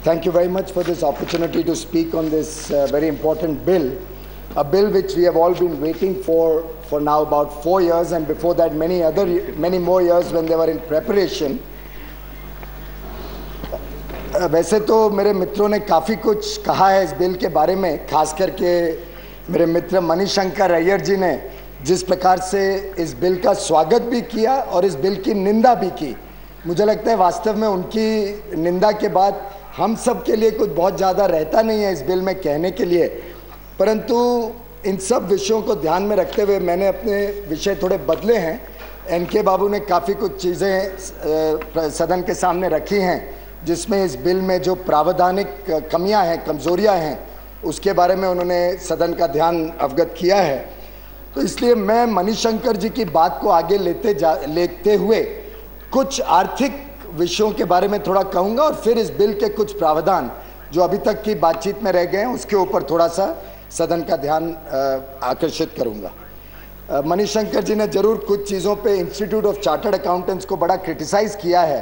Thank you very much for this opportunity to speak on this very important bill, a bill which we have all been waiting for now about 4 years, and before that many more years when they were in preparation. वैसे तो मेरे मित्रों ने काफ़ी कुछ कहा है इस बिल के बारे में, खास करके मेरे मित्र मणिशंकर अय्यर जी ने जिस प्रकार से इस बिल का स्वागत भी किया और इस बिल की निंदा भी की। मुझे लगता है वास्तव में उनकी निंदा के बाद हम सब के लिए कुछ बहुत ज़्यादा रहता नहीं है इस बिल में कहने के लिए, परंतु इन सब विषयों को ध्यान में रखते हुए मैंने अपने विषय थोड़े बदले हैं। एनके बाबू ने काफ़ी कुछ चीज़ें सदन के सामने रखी हैं जिसमें इस बिल में जो प्रावधानिक कमियां हैं, कमज़ोरियां हैं, उसके बारे में उन्होंने सदन का ध्यान अवगत किया है। तो इसलिए मैं मणिशंकर जी की बात को आगे लेते हुए कुछ आर्थिक विषयों के बारे में थोड़ा कहूँगा और फिर इस बिल के कुछ प्रावधान जो अभी तक की बातचीत में रह गए हैं उसके ऊपर थोड़ा सा सदन का ध्यान आकर्षित करूँगा। मणिशंकर जी ने जरूर कुछ चीज़ों पे इंस्टीट्यूट ऑफ चार्टर्ड अकाउंटेंट्स को बड़ा क्रिटिसाइज़ किया है,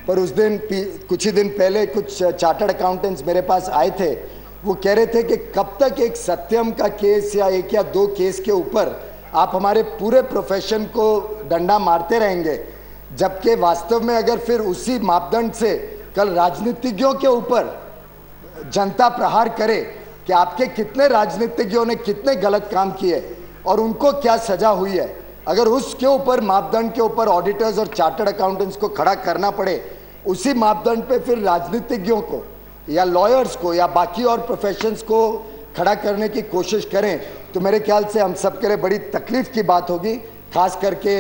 पर उस दिन कुछ ही दिन पहले कुछ चार्टर्ड अकाउंटेंट्स मेरे पास आए थे। वो कह रहे थे कि कब तक एक सत्यम का केस या एक या दो केस के ऊपर आप हमारे पूरे प्रोफेशन को डंडा मारते रहेंगे, जबकि वास्तव में अगर फिर उसी मापदंड से कल राजनीतिज्ञों के ऊपर जनता प्रहार करे कि आपके कितने राजनीतिज्ञों ने कितने गलत काम किए और उनको क्या सजा हुई है, अगर उसके ऊपर मापदंड के ऊपर ऑडिटर्स और चार्टर्ड अकाउंटेंट्स को खड़ा करना पड़े, उसी मापदंड पे फिर राजनीतिज्ञों को या लॉयर्स को या बाकी और प्रोफेशंस को खड़ा करने की कोशिश करें, तो मेरे ख्याल से हम सब के लिए बड़ी तकलीफ की बात होगी। खास करके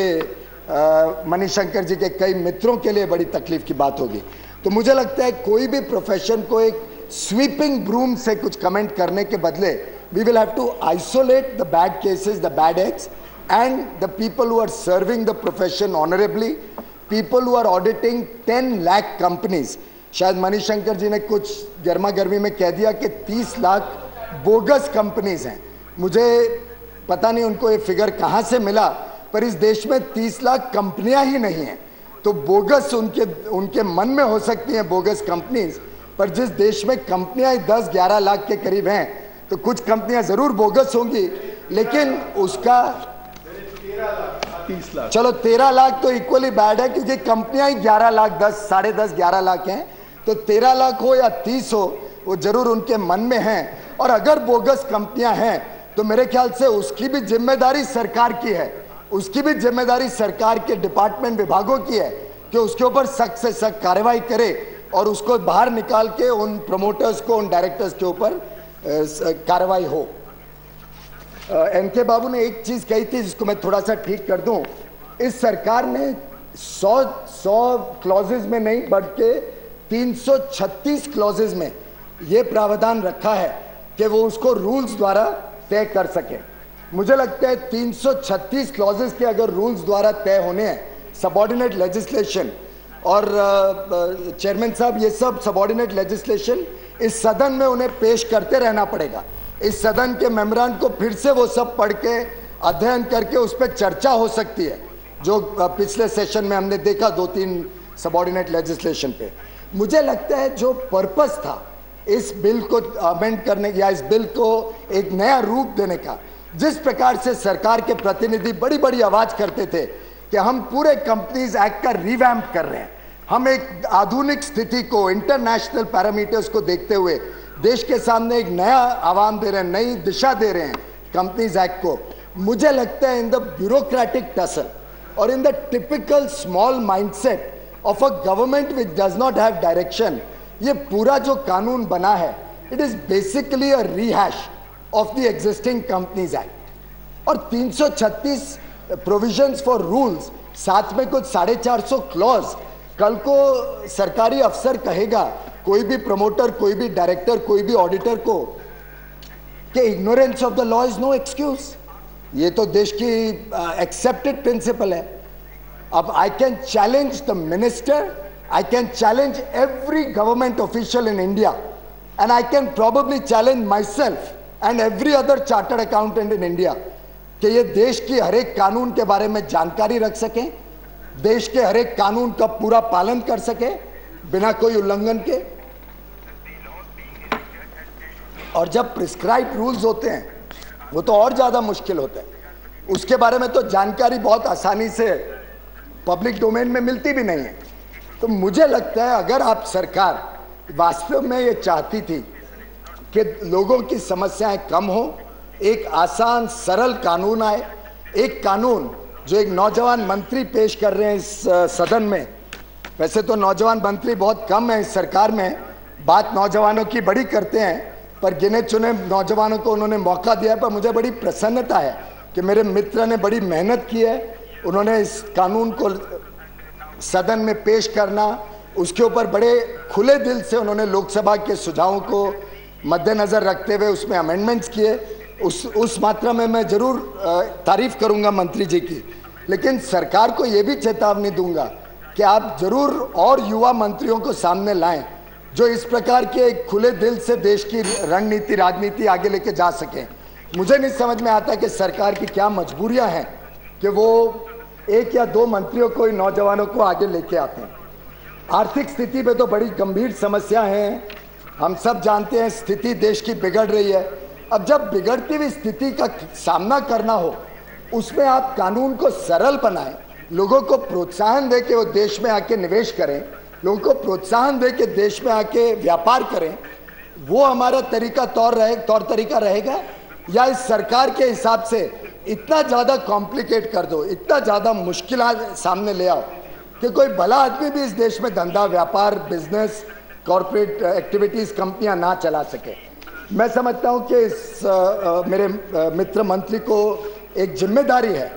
मणिशंकर जी के कई मित्रों के लिए बड़ी तकलीफ की बात होगी। तो मुझे लगता है कोई भी प्रोफेशन को एक स्वीपिंग ब्रूम से कुछ कमेंट करने के बदले we will have to isolate the bad cases, the bad acts, and the people who are serving the profession honorably, people who are auditing 10 lakh companies। शायद मणिशंकर जी ने कुछ गर्मा गर्मी में कह दिया कि 30 लाख बोगस कंपनीज हैं। मुझे पता नहीं उनको ये फिगर कहाँ से मिला, पर इस देश में 30 लाख कंपनियां ही नहीं हैं। तो बोगस उनके मन में हो सकती हैं बोगस कंपनीज, पर जिस देश में कंपनियां 10-11 लाख के करीब हैं तो कुछ कंपनियां ज़रूर बोगस होंगी, लेकिन उसका 30 लाख, चलो 13 लाख तो इक्वली बैड है क्योंकि कंपनियां ही 11 लाख 10, साढ़े 10-11 लाख हैं। तो 13 लाख हो या 30 हो, वो जरूर उनके मन में हैं। और अगर बोगस कंपनियां हैं तो मेरे ख्याल से उसकी भी जिम्मेदारी सरकार की है, उसकी भी जिम्मेदारी सरकार के डिपार्टमेंट विभागों की है कि उसके ऊपर सख्त से सख्त कार्रवाई करे और उसको बाहर निकाल के उन प्रमोटर्स को, उन डायरेक्टर्स के ऊपर कार्रवाई हो। एनके बाबू ने एक चीज कही थी जिसको मैं थोड़ा सा ठीक कर दूं। इस सरकार ने 100 क्लॉजेज में नहीं बल्कि 336 क्लॉजेज में ये प्रावधान रखा है कि वो उसको रूल्स द्वारा तय कर सके। मुझे लगता है 336 क्लॉजेज के अगर रूल्स द्वारा तय होने हैं, सबऑर्डिनेट लेजिस्लेशन, और चेयरमैन साहब ये सब सबऑर्डिनेट लेजिस्लेशन इस सदन में उन्हें पेश करते रहना पड़ेगा। इस सदन के मेम्बरान को फिर से वो सब पढ़ के अध्ययन करके उस पर चर्चा हो सकती है, जो पिछले सेशन में हमने देखा 2-3 सबऑर्डिनेट लेजिस्लेशन पे। मुझे लगता है जो पर्पस था इस बिल को अमेंड करने या इस बिल को एक नया रूप देने का, जिस प्रकार से सरकार के प्रतिनिधि बड़ी बड़ी आवाज करते थे कि हम पूरे कंपनीज एक्ट का रिवैम्प कर रहे हैं, हम एक आधुनिक स्थिति को, इंटरनेशनल पैरामीटर्स को देखते हुए देश के सामने एक नया आह्वान दे रहे हैं, नई दिशा दे रहे हैं कंपनीज एक्ट को। मुझे लगता है इन द ब्यूरोक्रेटिक टसल और in the typical small mindset of a government which does not have direction, ये पूरा जो कानून बना है it is basically a rehash of the existing companies act. और 336 प्रोविजंस फॉर रूल्स, साथ में कुछ 450 क्लॉज। कल को सरकारी अफसर कहेगा, कोई भी प्रमोटर, कोई भी डायरेक्टर, कोई भी ऑडिटर को कि ignorance of the law is no excuse. ये तो देश की एक्सेप्टेड प्रिंसिपल है। अब I can challenge the minister, I can challenge every government official in India, and I can probably challenge myself and every other chartered accountant in India कि ये देश की हर एक कानून के बारे में जानकारी रख सकें, देश के हर एक कानून का पूरा पालन कर सके बिना कोई उल्लंघन के। और जब प्रिस्क्राइब रूल्स होते हैं वो तो और ज़्यादा मुश्किल होता है। उसके बारे में तो जानकारी बहुत आसानी से पब्लिक डोमेन में मिलती भी नहीं है। तो मुझे लगता है अगर आप सरकार वास्तव में ये चाहती थी कि लोगों की समस्याएं कम हो, एक आसान सरल कानून आए, एक कानून जो एक नौजवान मंत्री पेश कर रहे हैं इस सदन में। वैसे तो नौजवान मंत्री बहुत कम है इस सरकार में, बात नौजवानों की बड़ी करते हैं, पर गिने चुने नौजवानों को उन्होंने मौका दिया है। पर मुझे बड़ी प्रसन्नता है कि मेरे मित्र ने बड़ी मेहनत की है, उन्होंने इस कानून को सदन में पेश करना, उसके ऊपर बड़े खुले दिल से उन्होंने लोकसभा के सुझावों को मद्देनज़र रखते हुए उसमें अमेंडमेंट्स किए। उस मात्रा में मैं ज़रूर तारीफ़ करूंगा मंत्री जी की। लेकिन सरकार को ये भी चेतावनी दूंगा कि आप ज़रूर और युवा मंत्रियों को सामने लाएं जो इस प्रकार के खुले दिल से देश की रणनीति राजनीति आगे लेके जा सकें। मुझे नहीं समझ में आता कि सरकार की क्या मजबूरियां हैं कि वो एक या दो मंत्रियों को, नौजवानों को आगे लेके आते हैं। आर्थिक स्थिति में तो बड़ी गंभीर समस्या है, हम सब जानते हैं स्थिति देश की बिगड़ रही है। अब जब बिगड़ती हुई स्थिति का सामना करना हो, उसमें आप कानून को सरल बनाएं, लोगों को प्रोत्साहन दे के वो देश में आके निवेश करें, लोगों को प्रोत्साहन दे के देश में आके व्यापार करें, वो हमारा तौर तरीका रहेगा? या इस सरकार के हिसाब से इतना ज़्यादा कॉम्प्लिकेट कर दो, इतना ज़्यादा मुश्किल सामने ले आओ कि कोई भला आदमी भी इस देश में धंधा, व्यापार, बिजनेस, कॉरपोरेट एक्टिविटीज़, कंपनियां ना चला सके? मैं समझता हूं कि इस मेरे मित्र मंत्री को एक जिम्मेदारी है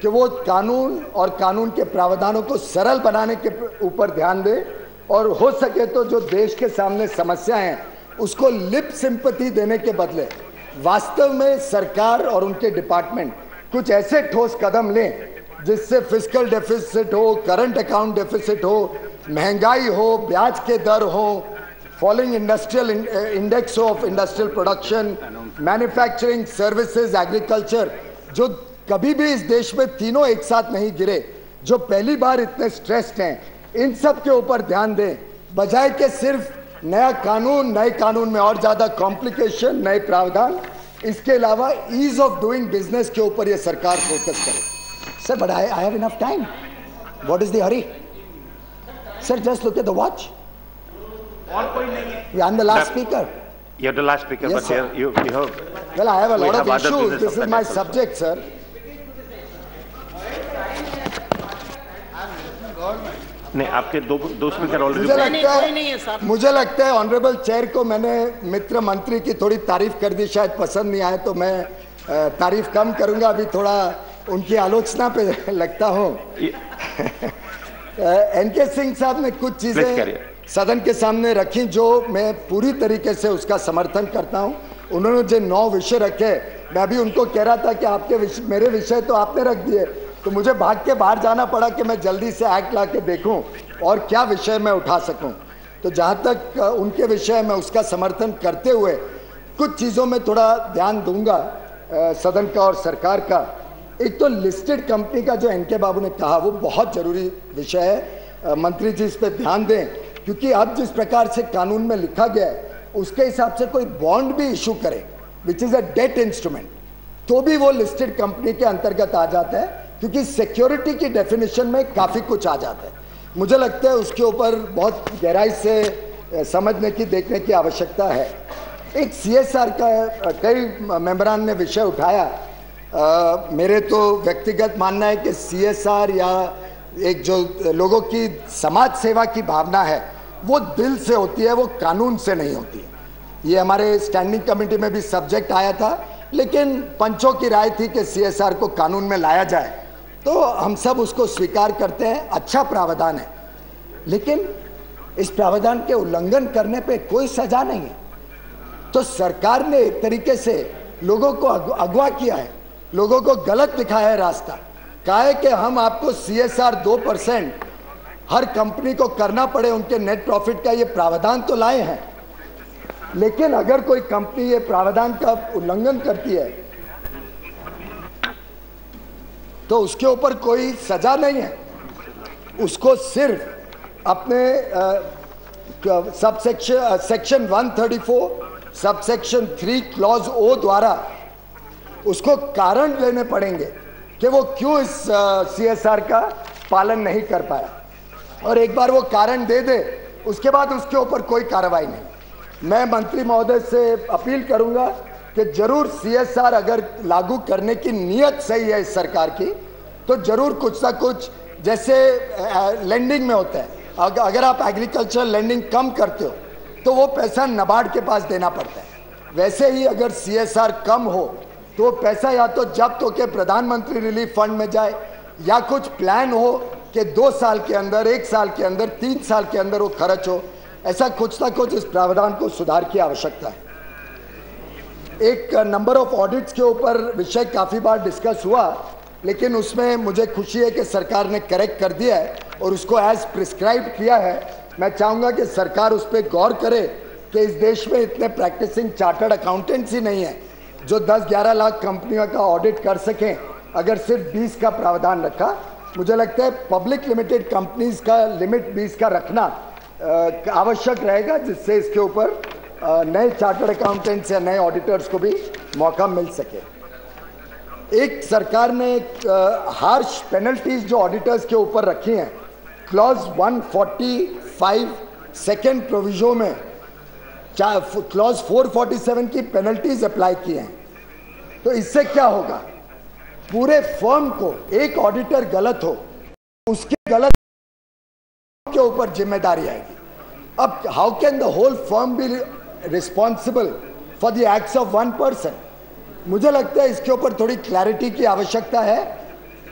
कि वो कानून और कानून के प्रावधानों को सरल बनाने के ऊपर ध्यान दे, और हो सके तो जो देश के सामने समस्याएं हैं उसको लिप सिंपैथी देने के बदले वास्तव में सरकार और उनके डिपार्टमेंट कुछ ऐसे ठोस कदम लें जिससे फिस्कल डेफिसिट हो, करंट अकाउंट डेफिसिट हो, महंगाई हो, ब्याज के दर हो, falling industrial index of industrial production, manufacturing, services, agriculture, जो कभी भी इस देश में तीनों एक साथ नहीं गिरे, जो पहली बार इतने स्ट्रेस्ड हैं, इन सब के ऊपर ध्यान दें, बजाय के सिर्फ नए कानून में और ज़्यादा कॉम्प्लिकेशन, नए प्रावधान। इसके अलावा ईज ऑफ डूइंग बिजनेस के ऊपर ये सरकार फोकस करे। Sir, but I have enough time, what is the Hari? Sir, just look at the watch. और कोई नहीं है। I am the last speaker. You're the last speaker, Yes, but you have. Well, I have a lot of other issues. business This of is my that subject, sir. नहीं, आपके दो speaker already. मुझे लगता है honourable chair को मैंने मित्र मंत्री की थोड़ी तारीफ कर दी, शायद पसंद नहीं आए, तो मैं तारीफ कम करूंगा, अभी थोड़ा उनकी आलोचना पे लगता हूं। एनके सिंह साहब ने कुछ चीजें सदन के सामने रखी जो मैं पूरी तरीके से उसका समर्थन करता हूं। उन्होंने जो 9 विषय रखे, मैं अभी उनको कह रहा था कि आपके मेरे विषय तो आपने रख दिए, तो मुझे भाग के बाहर जाना पड़ा कि मैं जल्दी से एक्ट ला के देखूँ और क्या विषय मैं उठा सकूँ। तो जहाँ तक उनके विषय में उसका समर्थन करते हुए कुछ चीज़ों में थोड़ा ध्यान दूंगा सदन का और सरकार का। एक तो लिस्टेड कंपनी का जो एनके बाबू ने कहा वो बहुत ज़रूरी विषय है, मंत्री जी इस पर ध्यान दें, क्योंकि अब जिस प्रकार से कानून में लिखा गया है उसके हिसाब से कोई बॉन्ड भी इशू करे which is a debt instrument, तो भी वो लिस्टेड कंपनी के अंतर्गत आ जाता है, क्योंकि सिक्योरिटी की डेफिनेशन में काफ़ी कुछ आ जाता है। मुझे लगता है उसके ऊपर बहुत गहराई से समझने की, देखने की आवश्यकता है। एक CSR का कई मेंबरान ने विषय उठाया। मेरे तो व्यक्तिगत मानना है कि CSR या एक जो लोगों की समाज सेवा की भावना है वो दिल से होती है, वो कानून से नहीं होती है। ये हमारे स्टैंडिंग कमेटी में भी सब्जेक्ट आया था, लेकिन पंचों की राय थी कि CSR को कानून में लाया जाए, तो हम सब उसको स्वीकार करते हैं, अच्छा प्रावधान है। लेकिन इस प्रावधान के उल्लंघन करने पे कोई सजा नहीं है। तो सरकार ने एक तरीके से लोगों को अगवा किया है, लोगों को गलत दिखाया है रास्ता। कहा है कि हम आपको CSR 2% हर कंपनी को करना पड़े उनके नेट प्रॉफिट का, ये प्रावधान तो लाए हैं, लेकिन अगर कोई कंपनी ये प्रावधान का उल्लंघन करती है तो उसके ऊपर कोई सजा नहीं है, उसको सिर्फ अपने सेक्शन 134 सबसेक्शन 3 क्लॉज ओ द्वारा उसको कारण लेने पड़ेंगे कि वो क्यों इस CSR का पालन नहीं कर पाया, और एक बार वो कारण दे दे उसके बाद उसके ऊपर कोई कार्रवाई नहीं। मैं मंत्री महोदय से अपील करूंगा कि जरूर CSR अगर लागू करने की नीयत सही है इस सरकार की, तो जरूर कुछ ना कुछ, जैसे लैंडिंग में होता है, अगर आप एग्रीकल्चर लैंडिंग कम करते हो तो वो पैसा नाबार्ड के पास देना पड़ता है, वैसे ही अगर CSR कम हो तो वो पैसा या तो जब्त होकर प्रधानमंत्री रिलीफ फंड में जाए, या कुछ प्लान हो कि 2 साल के अंदर, 1 साल के अंदर, 3 साल के अंदर वो खर्च हो। ऐसा कुछ ना कुछ इस प्रावधान को सुधार की आवश्यकता है। एक नंबर ऑफ ऑडिट्स के ऊपर विषय काफ़ी बार डिस्कस हुआ, लेकिन उसमें मुझे खुशी है कि सरकार ने करेक्ट कर दिया है और उसको एज प्रिस्क्राइब किया है। मैं चाहूँगा कि सरकार उस पर गौर करे कि इस देश में इतने प्रैक्टिसिंग चार्टर्ड अकाउंटेंट्स ही नहीं है जो 10-11 लाख कंपनियों का ऑडिट कर सकें, अगर सिर्फ 20 का प्रावधान रखा। मुझे लगता है पब्लिक लिमिटेड कंपनीज का लिमिट 20 का रखना आवश्यक रहेगा, जिससे इसके ऊपर नए चार्टर्ड अकाउंटेंट्स या नए ऑडिटर्स को भी मौका मिल सके। एक सरकार ने हार्श पेनल्टीज जो ऑडिटर्स के ऊपर रखी हैं, क्लॉज 145 सेकेंड प्रोविजो में क्लॉज 447 की पेनल्टीज अप्लाई की हैं। तो इससे क्या होगा, पूरे फर्म को, एक ऑडिटर गलत हो उसके गलत के ऊपर जिम्मेदारी आएगी। अब how can the whole firm be responsible for the acts of one person? मुझे लगता है इसके ऊपर थोड़ी क्लैरिटी की आवश्यकता है,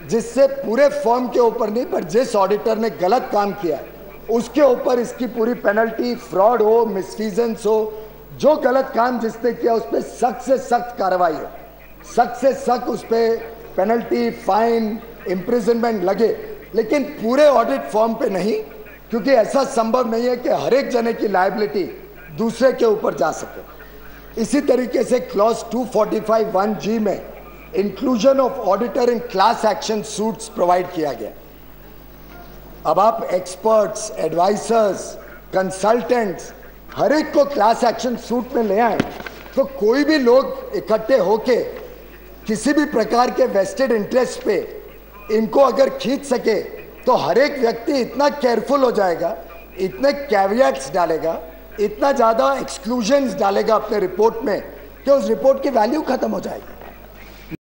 जिससे पूरे फर्म के ऊपर नहीं, पर जिस ऑडिटर ने गलत काम किया है उसके ऊपर इसकी पूरी पेनल्टी, फ्रॉड हो, मिसफीजेंस हो, जो गलत काम जिसने किया उस पर सख्त से सख्त कार्रवाई हो, सख्त से सख्त उस पर पेनल्टी, फाइन, इम्प्रिजनमेंट लगे, लेकिन पूरे ऑडिट फर्म पे नहीं, क्योंकि ऐसा संभव नहीं है कि हर एक जने की लायबिलिटी दूसरे के ऊपर जा सके। इसी तरीके से क्लॉज 245(1)(g) में inclusion of auditor in class action suits provide किया गया। अब आप एक्सपर्ट्स, एडवाइजर्स, कंसल्टेंट्स, हर एक को क्लास एक्शन सूट में ले आए, तो कोई भी लोग इकट्ठे होके किसी भी प्रकार के वेस्टेड इंटरेस्ट पे इनको अगर खींच सके, तो हर एक व्यक्ति इतना केयरफुल हो जाएगा, इतने कैविएट्स डालेगा, इतना ज़्यादा एक्सक्लूजन्स डालेगा अपने रिपोर्ट में कि उस रिपोर्ट की वैल्यू खत्म हो जाएगी।